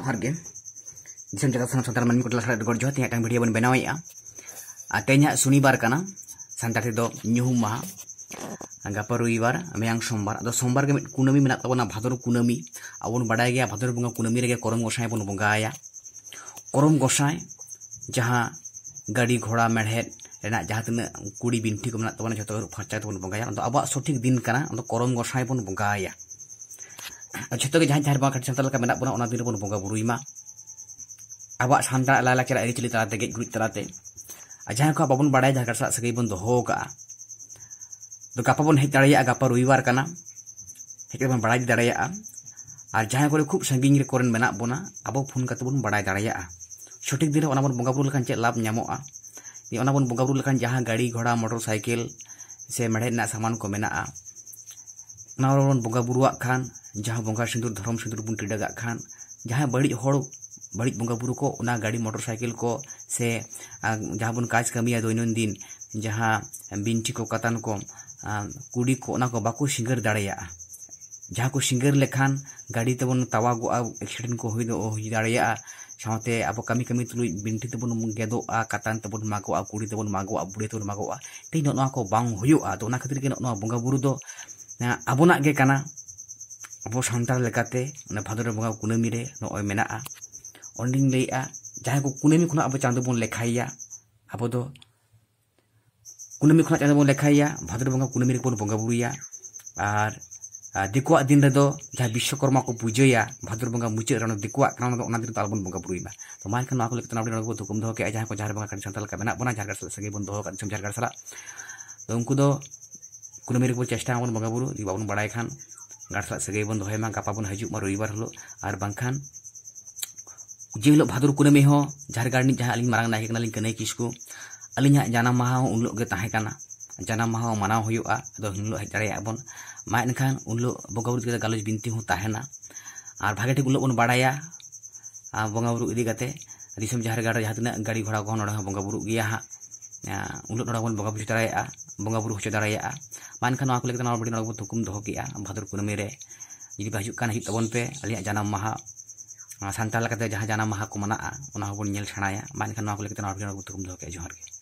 Hargen disem jata santar mani kutla sarat gor jot yang video bon benawai ya atenya sunibar kana santar do nyuhum maha gapa ruibar ameyang sombar ado sombar ge kunami menak tabona bhador kunami abon badai ge bhador bunga kunami rege korom gosai bon bongaya korom gosai jaha gadi ghoda merhet rena jaha tine kudi binti ko menak tabona joto farcha bon bongaya ado aba sotik din kana ado korom gosai bon bongaya joto ge jaha ba kat santal ka menak bona ona din bon bonga buruima aba santar ala kira eri cili talate ge gurit talate jaha ko babon badai jaha sa sagai bon doho ka तो गपा बन hedge दाड़िया गपा रविवार कना hedge बन बड़ाई दाड़िया और जहां को खूब संगिंग रे कोरेन मेना बोना अब फोन कते बन बड़ाई दाड़िया सठिक दिन ओना बन बंगा बुरु लखान चे लाभ ᱧᱟᱢᱚᱜᱼᱟ नि ओना बन बंगा बुरु लखान जहां गाड़ी घोड़ा मोटरसाइकिल से मेढ़े ना सामान को मेना ओना बन बंगा बुरुआ खान जहां बंगा सिंदूर धर्म सिंदूर बन टिडगा खान जहां बड़ी होड़ बड़ी बंगा बुरु को ओना गाड़ी मोटरसाइकिल को से जहां बन काज कमिया दैनन दिन जहां बिंटी को कतान को कुड़ी को ना को बाको सिंगर दाड़िया जहां को सिंगर लेखान गाड़ी तेबन तावागोआ एक्सीडेंट को हुई दाड़िया साथे अब कमी कमी तुलु बिंटी तेबन गेदोआ कतान तेबन मागोआ कुड़ी तेबन मागोआ बुढ़े तेबन मागोआ ते नो को बांग हुयुआ तो ना खातिर के नो बंगा बुरु दो आबोना गे काना अब सांतार लेकाते ना भादर बंगा कुनामी रे नोय मेनाआ ओंडिंग लेआ जहां को कुनामी खुना अब चांदो बन लेखाइया अब दो कुनामी खुना चांदो बन लेखाइया भादर बंगा कुनामी रे बन बंगा बुरुया और दिकुआ दिन रे दो जहां विश्वकर्मा को पूजया भादर बंगा मुचे रानो दिकुआ काना दो ओना दिन ताल बन बंगा बुरुइमा तो मान खान नाको लेकतना अपने को तुकुम दो के जहां को जहां बंगा कन संताल का बना बना झारगार सगे बन दो कन झारगार सला तो उनको दो कुनामी रे को चेष्टा बन बंगा बुरु दि बाबन बड़ाई खान गारसला सगे बन दोहेमा गापा बन हजु मा रविवार हलो और बांखान जे हिलो भादर कुनामी हो झारगार नि जहां अलिन मारंग नायक नालिन कनै किसकु अलिना जाना माहा उन लोग ताहे काना जाना माहा मनाव हुयुआ अदो हिनलो हेज दाड़िया बन मा एनखान उन लोग बंगा बुरु गालोज बिनती हो ताहेना और भागे ठीक उन लोग बन बाड़ाया बंगा बुरु इदी काते दिसम झारगार जहां तना गाड़ी घोड़ा को नोडा बंगा बुरु गिया हा उन लोग नोडा बन बंगा बुरु दाड़ाया बंगा बुरु होच दाड़ाया मा एनखान नाको लेकतना नोडा बडी नोडा तुकुम दोहो किया भादर कुनामी रे जुदि हजु कान हित तबन पे अलिया जाना माहा सांताल जहां जाना माहा को मना ओना बन नेल छाणाया मा एनखान नाको लेकतना नोडा बडी नोडा तुकुम दोहो के जोहार के।